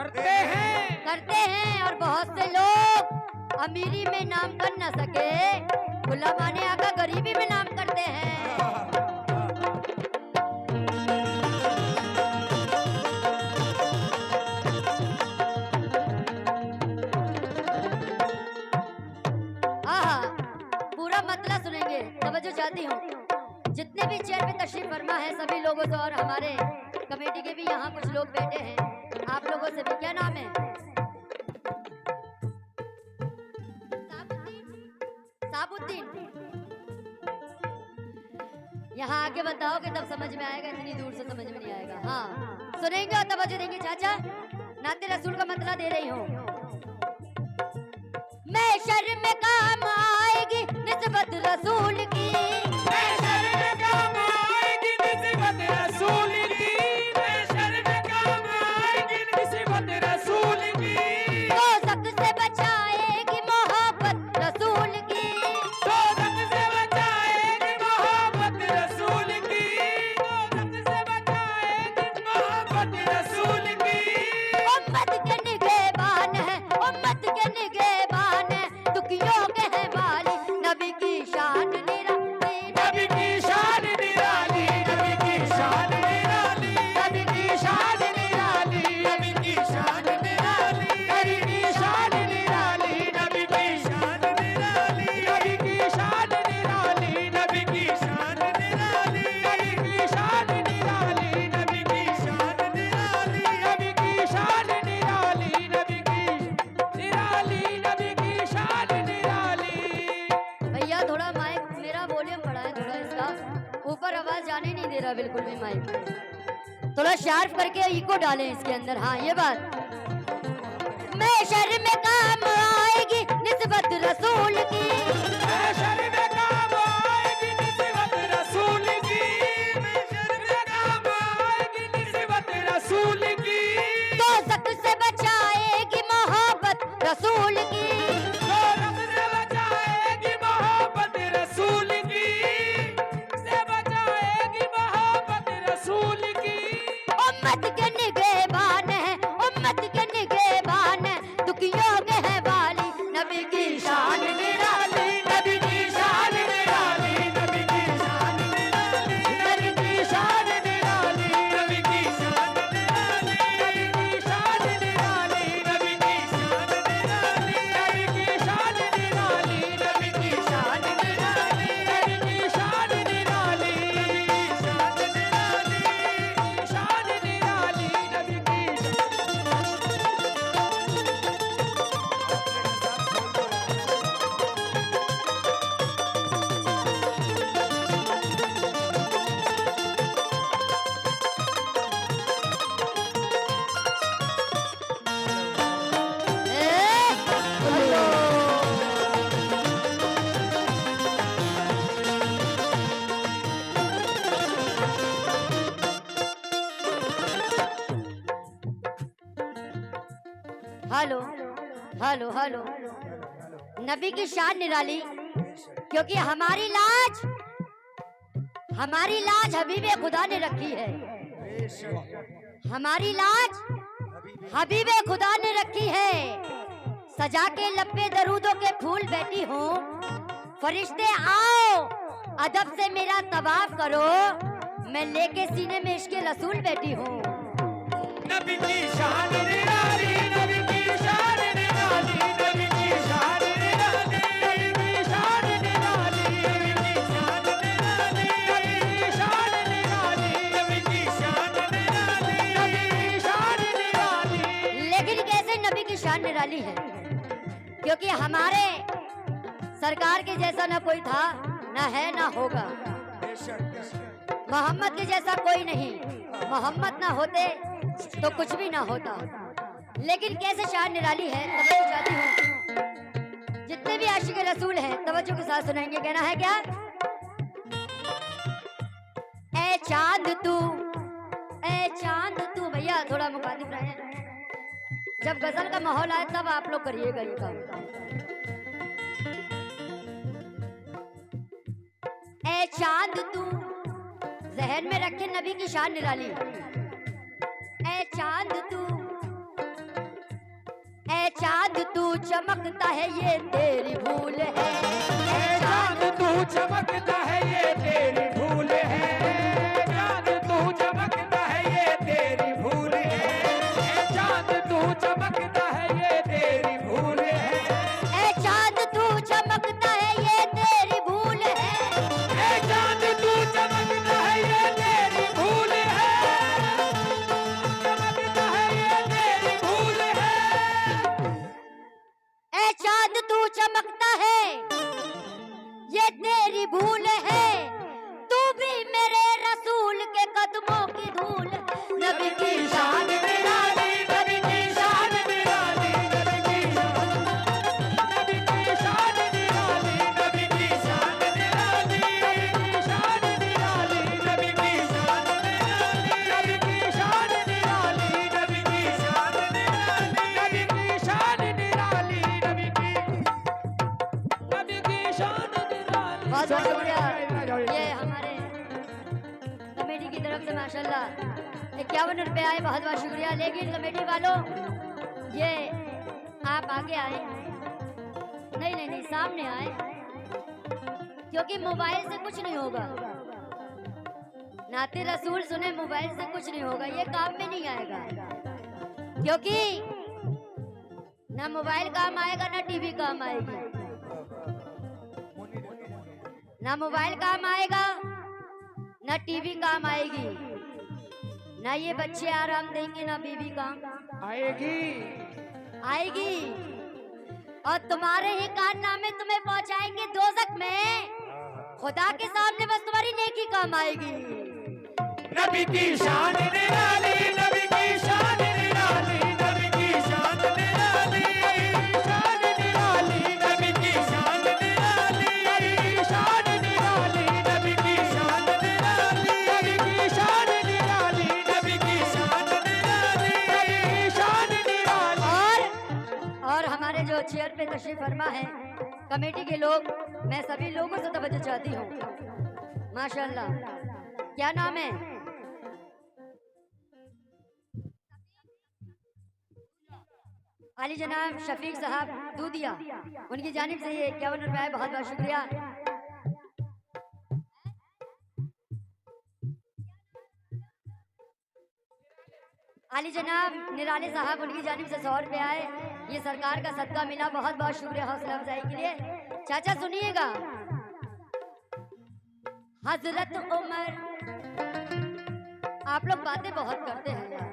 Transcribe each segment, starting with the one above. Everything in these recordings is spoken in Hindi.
करते हैं और बहुत से लोग अमीरी में नाम कर न सके, गुलाम आने आका गरीबी में नाम करते हैं। पूरा मतला सुनेंगे, तवज्जो चाहती हूँ। जितने भी चेयर पे तशरीफ फरमा है सभी लोगों से, और हमारे कमेटी के भी यहाँ कुछ लोग बैठे हैं, आप लोगों से भी। क्या नाम है? साबुद्दीन। यहाँ आके बताओ कि तब समझ में आएगा, इतनी दूर से समझ में नहीं आएगा। हाँ सुनेंगे और तवज्जो देंगे। चाचा नाते रसूल का मतला दे रही हूँ। मैं शर्म में काम आएगी निस्बत रसूल की, मैं शर्म में काम आएगी निस्बत रसूल की, मैं शर्म में काम आएगी निस्बत रसूल की, दोज़ख से बचाएगी मोहब्बत रसूल की, दोज़ख से बचाएगी मोहब्बत रसूल की, दोज़ख से बचाएगी मोहब्बत रसूल की। उम्मत के निगहबान है, उम्मत के निगहबान है, दुखियों के हैं वाली, नबी की शान निराली, नबी की शान निराली, नबी की शान निराली, नबी की शान निराली, नबी की शान निराली, नबी की शान निराली, नबी की शान निराली, नबी की शान निराली, नबी की शान निराली, नबी की शान निराली, नबी की शान निराली, नबी की शान निराली, नबी की निराली, नबी की शान निराली। भैया थोड़ा माइक मेरा वॉल्यूम बढ़ाएं, थोड़ा इसका ऊपर आवाज जाने नहीं दे रहा बिल्कुल भी माइक, थोड़ा शार्प करके इको डालें इसके अंदर। हाँ ये बात। मैं शर्म में काम आएगी निस्बत रसूल की, मैं शर्म में काम आएगी निस्बत रसूल की, मैं शर्म में काम आएगी निस्बत रसूल की, दोज़ख से बचाएगी मोहब्बत रसूल की, दोज़ख से बचाएगी मोहब्बत रसूल की, से बचाएगी मोहब्बत रसूल की। उम्मत के निगहबान है, उम्मत के निगहबान है, दुखियों के हैं वाली, नबी की शान निराली, नबी की शान निराली, नबी की शान निराली, नबी की शान निराली, नबी की शान निराली, नबी की शान निराली, नबी की शान निराली, नबी की शान निराली, नबी की शान निराली, नबी की शान निराली, नबी की शान निराली, शान निराली, नबी की हेलो हेलो हेलो। नबी की शान निराली, क्योंकि हमारी लाज हबीबे खुदा ने रखी है, हमारी लाज हबीबे खुदा ने रखी है। सजा के लब्बे दरूदों के फूल बैठी हूँ, फरिश्ते आओ अदब से मेरा तवाफ करो, मैं लेके सीने में इश्क़ रसूल बैठी हूँ। नबी की शान निराली, नबी की शान निराली, नबी की शान निराली, नबी की शान निराली, नबी की शान निराली, नबी की शान निराली, नबी की शान निराली, नबी की शान निराली। लेकिन कैसे नबी की शान निराली है? क्योंकि हमारे सरकार के जैसा ना कोई था, ना है, ना होगा। मोहम्मद के जैसा कोई नहीं, मोहम्मद ना होते तो कुछ भी ना होता। लेकिन कैसे शान निराली है, तवज्जो चाहती हूँ। जितने भी आशिक रसूल हैं तवज्जो के साथ सुनाएंगे। कहना है क्या? ए चांद तू, ए चांद तू। भैया थोड़ा मुखातिब रहे, जब गजल का माहौल आए तब आप लोग करिएगा ये काम। ए चांद तू, जहन में रखे नबी की शान निराली। ए चांद तू, ए चांद तू चमकता है ये तेरी भूल है, ए चांद तू चमकता है ये तेरी भूल है, चांद तू चमकता है ये तेरी भूल है, ए चांद तू चमकता है ये तेरी भूल है, ए चांद तू चमकता है ये तेरी भूल है, ए चांद तू चमकता है ये तेरी भूल है, चमकता है ये तेरी भूल है, ए चांद तू चमकता है ये तेरी भूल है, तू भी मेरे रसूल के कदमों की धूल, नबी की शान निराली, नबी की शान निराली, नबी की शान निराली, नबी की शान निराली, नबी की शान निराली, नबी की शान निराली, नबी की शान निराली, नबी की शान निराली, नबी की शान निराली, नबी की शान निराली। बहुत बहुत शुक्रिया। ये हमारे कमेटी की तरफ से माशाल्लाह 51 रुपए आए, बहुत बहुत शुक्रिया। लेकिन कमेटी वालों ये आप आगे आए, नहीं सामने आए, क्योंकि मोबाइल से कुछ नहीं होगा। नाते रसूल सुने, मोबाइल से कुछ नहीं होगा, ये काम में नहीं आएगा। क्योंकि ना मोबाइल काम आएगा ना टीवी काम आएगी, ना मोबाइल काम आएगा ना टीवी काम आएगी, ना ये बच्चे आराम देंगे ना बीवी काम आएगी आएगी, और तुम्हारे ही कारनामे तुम्हें पहुंचाएंगे दोजख में। खुदा के सामने बस तुम्हारी नेकी काम आएगी। नबी की शान निराली, नबी की शान निराली, नबी की शान निराली, शान निराली, नबी की शान निराली, शान निराली, नबी की शान निराली, नबी की शान निराली, नबी की शान निराली, शान निराली। और हमारे जो चेयर पे तशरीफ फरमा है कमेटी के लोग, मैं सभी लोगों से तवज्जो चाहती हूँ। माशाल्लाह, क्या नाम है? अली जनाब शफीक साहब दूधिया, उनकी जानिब से ये 51 रुपए, बहुत बहुत शुक्रिया। अली जनाब निराले साहब, उनकी जानिब से 100 रुपए आए, ये सरकार का सदका मिला, बहुत बहुत शुक्रिया हौसला अफजाई के लिए। चाचा सुनिएगा, हजरत उमर, आप लोग बातें बहुत करते हैं यार,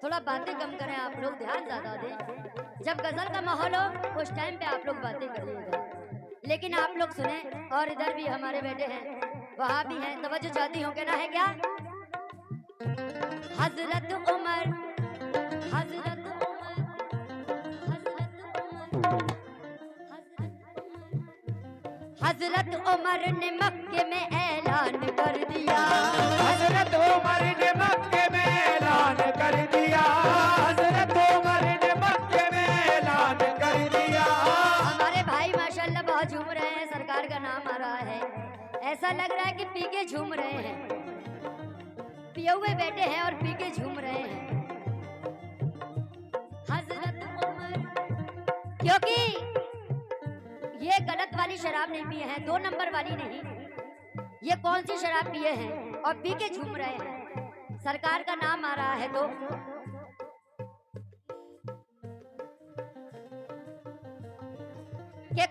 थोड़ा बातें कम करें आप लोग, ध्यान ज्यादा दें। जब गजल का माहौल हो उस टाइम पे आप लोग बातें करिएगा, लेकिन आप लोग सुने। और इधर भी हमारे बेटे हैं, वहाँ भी हैं, तवज्जो चाहती हूँ, कहना है क्या? हजरत उमर, हजरत उमर, हजरत उमर, हजरत उमर ने मक्के में ऐलान कर दिया, हजरत उमर ने मक्के में ऐलान कर दिया, हजरत उमर ने मक्के में ऐलान कर दिया। हमारे भाई माशाल्लाह बहुत झूम रहे हैं, सरकार का नाम आ रहा है, ऐसा लग रहा है कि पी के झूम रहे हैं, पिए हुए बैठे हैं और पी के झूम रहे हैं। हजरत उमर, क्योंकि ये गलत वाली शराब नहीं पिए हैं, 2 नंबर वाली नहीं, ये कौन सी शराब पिए हैं और पी के झूम रहे हैं। सरकार का नाम आ रहा है तो कि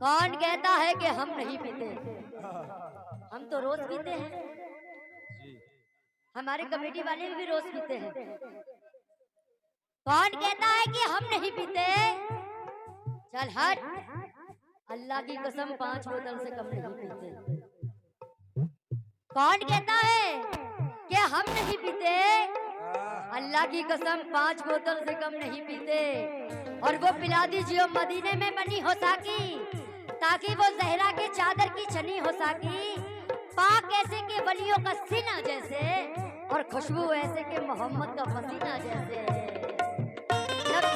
कौन कहता है कि हम नहीं पीते? हम तो रोज पीते हैं, हमारे कमेटी वाले भी रोज पीते हैं। कौन कहता है कि हम नहीं पीते? चल हट, अल्लाह की कसम 5 बोतल से कम नहीं पीते। कौन कहता है कि हम नहीं पीते? अल्लाह की कसम 5 बोतल से कम नहीं पीते। और वो पिला दीजिए मदीने में बनी हो साकी, ताकि वो जहरा के चादर की छनी हो साकी, पाक ऐसे के वलियों का सीना जैसे, और खुशबू ऐसे के मोहम्मद का पसीना जैसे।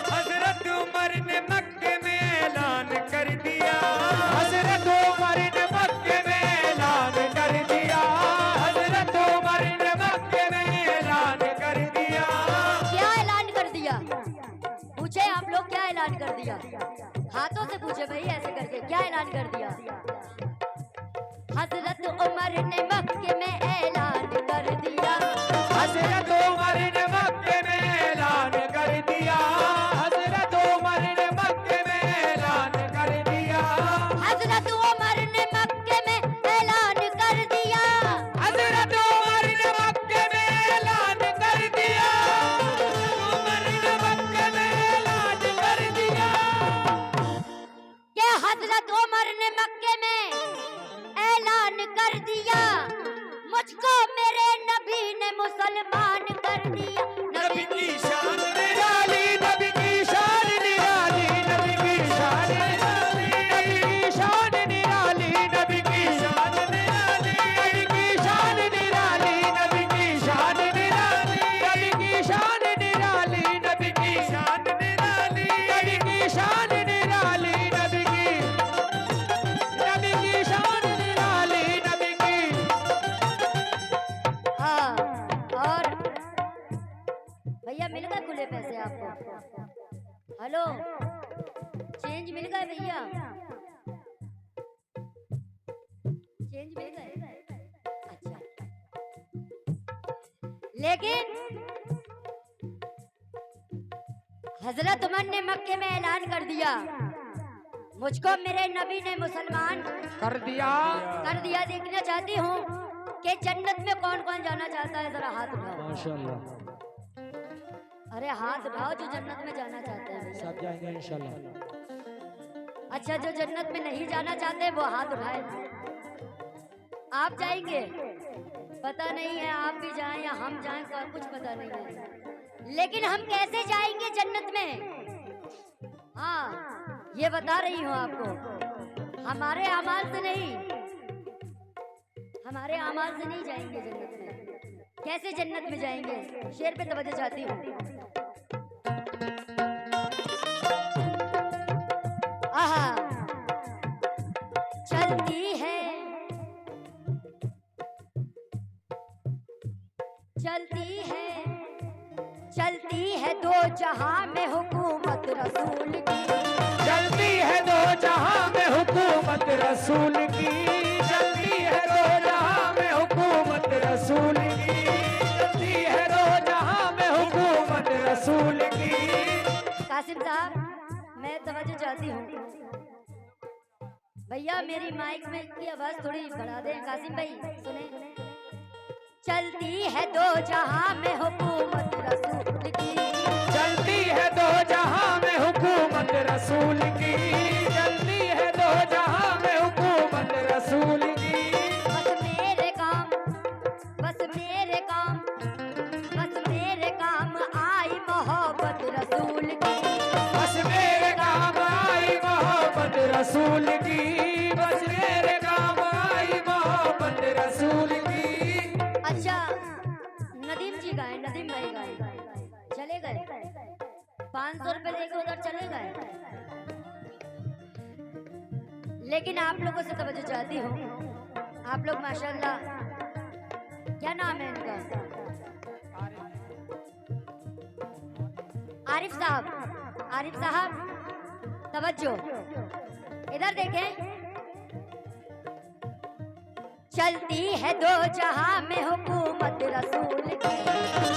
हजरत उमर ने मक्के में ऐलान कर दिया, हजरत उमर ने मक्के में ऐलान कर दिया, हजरत उमर ने मक्के में ऐलान कर दिया। क्या ऐलान कर दिया? ऐलान कर दिया। हजरत उमर ने मक्के में ऐलान कर दिया। हजरत उमर ने मक्के में ऐलान कर दिया। हजरत उमर ने मक्के में ऐलान कर दिया। हजरत उमर ने मक्के में ऐलान कर दिया। हजरत उमर ने मक्के में ऐलान कर दिया। उमर ने मक्के में ऐलान कर दिया। कि हजरत उमर ने मक्के में ऐलान कर दिया, मुझको मेरे नबी ने मुसलमान कर दिया। नबी की शान निराली, नबी की शान निराली, नबी की शान निराली, नबी की शान निराली, नबी की शान निराली, नबी की शान निराली, नबी की शान निराली, नबी की शान निराली, नबी की शान निराली, नबी की शान निराली, नबी की शान निराली, नबी की। हाँ, और भैया मिल गए खुले पैसे आपको? हेलो, चेंज मिल गए भैया? चेंज मिल गए? अच्छा, लेकिन हजरत उमर ने मक्के में ऐलान कर दिया, मुझको मेरे नबी ने मुसलमान कर दिया। कर दिया। देखना चाहती हूँ कि जन्नत में कौन कौन जाना चाहता है, जरा हाथ उठाओ। माशाल्लाह अरे हाथ उठाओ जो जन्नत में जाना चाहते हैं भैया। सब जाएंगे इंशाल्लाह। अच्छा, जो जन्नत में नहीं जाना चाहते वो हाथ उठाए। आप जाएंगे? पता नहीं है आप भी जाएं या हम जाएं, का कुछ पता नहीं है, लेकिन हम कैसे जाएंगे जन्नत में? हाँ, ये बता रही हूँ आपको, हमारे अमाल से नहीं, हमारे अमाल से नहीं जाएंगे जन्नत में। कैसे जन्नत में जाएंगे? शेर पे तवज्जो चाहती हूँ। आहा, चलती है, चलती है, चलती है दो जहां में हुकूमत रसूल की। चलती है दो जहां में हुकूमत रसूल की। चलती है दो जहां में हुकूमत रसूल की। चलती है दो जहां में हुकूमत रसूल की। कासिम साहब, मैं तवज्जो चाहती हूँ भैया, मेरी माइक में की आवाज थोड़ी बढ़ा दें। कासिम भाई सुने। चलती है दो जहां में हुकूमत रसूल की। चलती है दो जहां में हुकूमत रसूल की। चलती है दो जहां में हुकूमत रसूल की। बस मेरे काम, बस मेरे काम, बस मेरे काम आई मोहब्बत रसूल की। बस मेरे काम आई मोहब्बत रसूल की। बस मेरे काम आई मोहब्बत रसूल की। अच्छा, नदीम जी गाए, नदीम भाई गाए, चले गए? 500 रुपए लेके उधर चले गए। लेकिन आप लोगों से तवज्जो चाहती हूँ, आप लोग माशाल्लाह, क्या नाम है इनका? आरिफ साहब, आरिफ साहब तवज्जो, इधर देखें। चलती है दो जहां में हुकूमत रसूल की।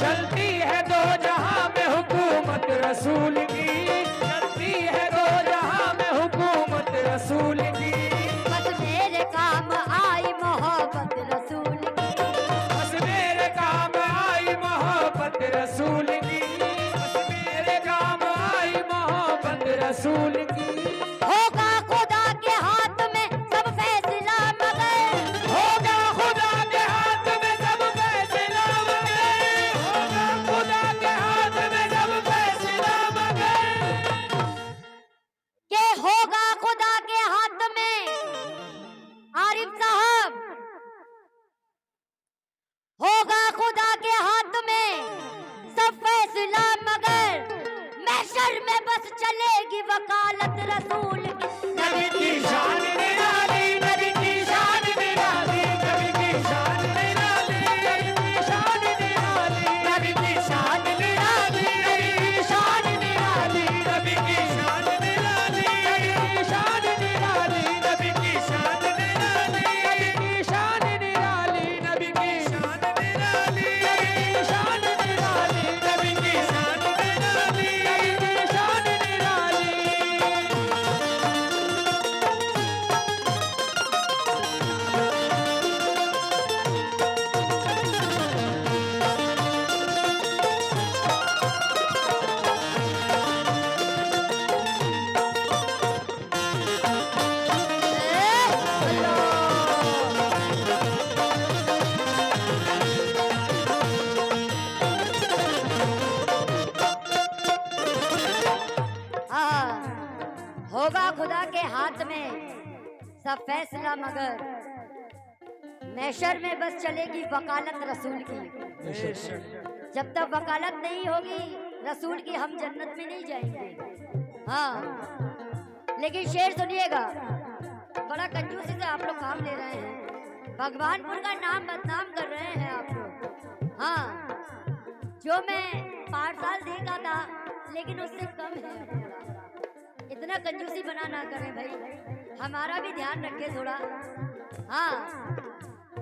चलती है दो जहां में हुकूमत रसूल की। चलती है दो जहां में हुकूमत रसूल की। बस मेरे काम आई मोहब्बत रसूल की। बस मेरे काम आई मोहब्बत रसूल की। बस मेरे काम आई मोहब्बत रसूल की। होगा खुदा के हाथ में सब फैसला, मगर होगा खुदा के हाथ में सब फैसला मगर। होगा खुदा के हाथ में सब फैसला मगर। के होगा खुदा के हाथ में। आरिफ साहब, होगा खुदा के हाथ में सब फैसला, मगर महशर में बस चलेगी वकालत रसूल की। नबी की शान निराली, नबी की शान निराली, नबी की शान निराली, नबी की शान निराली, नबी की शान निराली, नबी की शान निराली, नबी की शान निराली, नबी की शान निराली, सब फैसला मगर मैशर में बस चलेगी वकालत रसूल की। जब तक वकालत नहीं होगी रसूल की हम जन्नत में नहीं जाएंगे। हाँ लेकिन शेर सुनिएगा, बड़ा कंजूसी से आप लोग काम ले रहे हैं, भगवानपुर का नाम बदनाम कर रहे हैं आप लोग। हाँ जो मैं 5 साल देखा था लेकिन उससे कम है। इतना कंजूसी बना ना करें भाई, हमारा भी ध्यान रखें थोड़ा। हाँ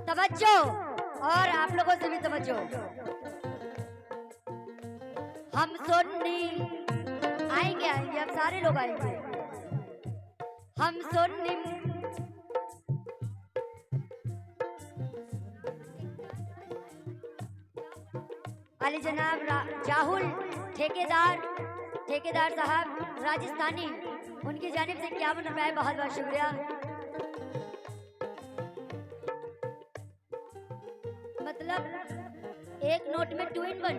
तवज्जो, और आप लोगों से भी तवज्जो। हम सुन्नी आएंगे आएंगे, अब सारे लोग आएंगे। हम सुन्नी अली जनाब जाहुल ठेकेदार साहब राजस्थानी, उनकी जानिब से 51 रुपए, बहुत बहुत शुक्रिया। मतलब एक नोट में 2 in 1।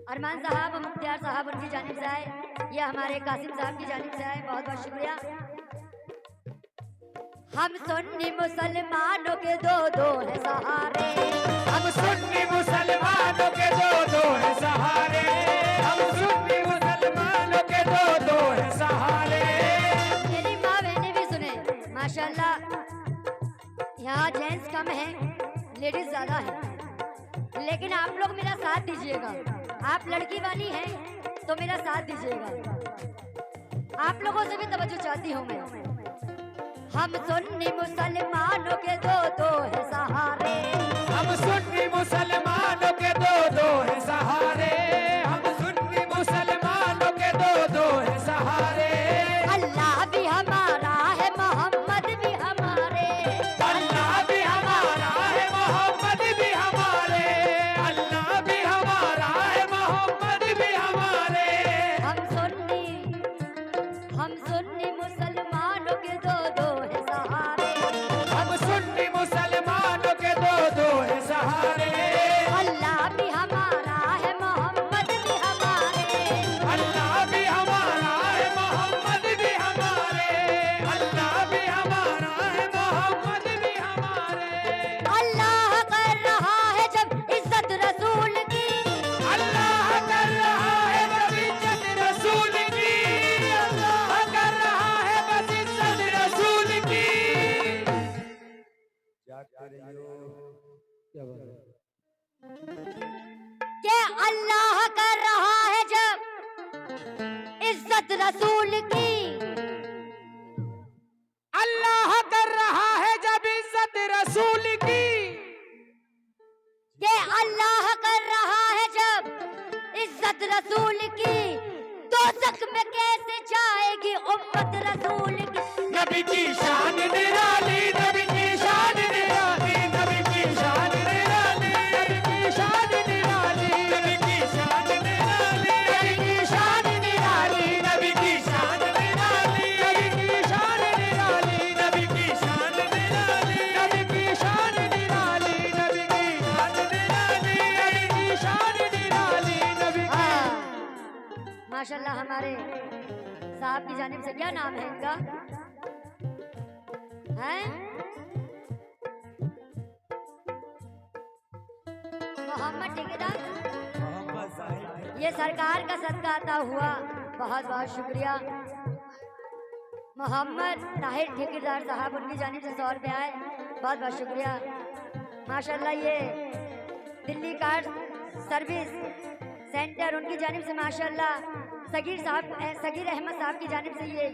अरमान साहब और मुख्तियार साहब उनकी जानिब से आए, ये हमारे कासिम साहब की जानिब से आए, बहुत बहुत शुक्रिया। हम सुन्नी मुसलमानों के दो है सहारे, हम सुन्नी मुसलमानों के दो है सहारे, हम सुन्नी मुसलमानों के दो है सहारे। मेरी माँ बहने भी सुने माशाल्लाह, यहाँ जेंट्स कम है लेडीज ज्यादा है, लेकिन आप लोग मेरा साथ दीजिएगा। आप लड़की वाली हैं तो मेरा साथ दीजिएगा। आप लोगों से भी तवज्जो चाहती हूँ मैं। हम सुन्नी मुसलमानों के दो है सहारे, हम सुन्नी मुसलमानों के दो है सहारे, हम सुन्नी मुसलमानों के दो है सहारे। अल्लाह भी हमारा है मोहम्मद भी हमारे, अल्लाह भी हमारा है मोहम्मद भी हमारे, अल्लाह भी हमारा है मोहम्मद भी हमारे। हम सुन्नी मुसलमानों के दो है सहारे, हम सुन्नी मुसलमानों के दो है सहारे। अल्लाह भी हमारा है मोहम्मद भी हमारे, अल्लाह भी हमारा है मोहम्मद भी हमारे, अल्लाह भी हमारा है मोहम्मद भी हमारे। अल्लाह कर रहा है जब इज्जत रसूल की, अल्लाह कर रहा है बस इज्जत रसूल की, अल्लाह कर रहा है बस इज्जत रसूल की। के अल्लाह कर रहा है जब इज्जत रसूल की, अल्लाह कर रहा है जब इज्जत रसूल की, के अल्लाह कर रहा है जब इज्जत रसूल की, दोज़ख में कैसे जाएगी उम्मत रसूल की। नबी की शान निराली, नबी की शान निराली, नबी की शान निराली, नबी की शान निराली, नबी की शान निराली, नबी की शान निराली, नबी की शान निराली, नबी की शान निराली, नबी की शान निराली, नबी की शान निराली, नबी की शान निराली, नबी की शान निराली, नबी की। माशाल्लाह हमारे साहब की जानिब से क्या नाम है इनका? हैं? मोहम्मद ठेकेदार, ये सरकार का सदका अता हुआ, बहुत बहुत शुक्रिया। मोहम्मद ताहिर ठेकेदार साहब, उनकी जानिब से 100 रुपये आए, बहुत बहुत शुक्रिया। माशाल्लाह ये दिल्ली कार सर्विस सेंटर, उनकी जानिब से माशाल्लाह सगीर अहमद साहब की जानिब से ये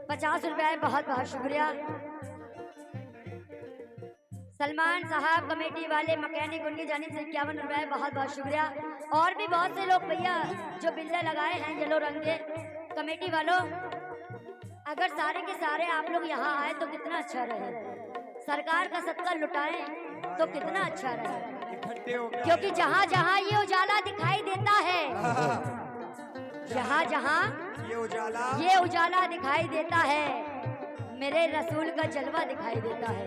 50 रुपये आए, बहुत बहुत शुक्रिया। सलमान साहब कमेटी वाले मैकेनिक, उनकी जानिब से 51 रुपये, बहुत बहुत शुक्रिया। और भी बहुत से लोग भैया जो बिल्ले लगाए हैं येलो रंग के, कमेटी वालों, अगर सारे के सारे आप लोग यहाँ आए तो कितना अच्छा रहे, सरकार का सदका लुटाएं तो कितना अच्छा रहे। क्योंकि जहाँ जहाँ ये उजाला दिखाई देता है, जहाँ जहाँ ये उजाला दिखाई देता है, मेरे रसूल का जलवा दिखाई देता है।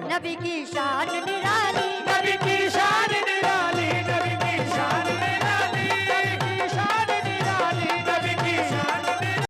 नबी की शान निराली, नबी की शान निराली,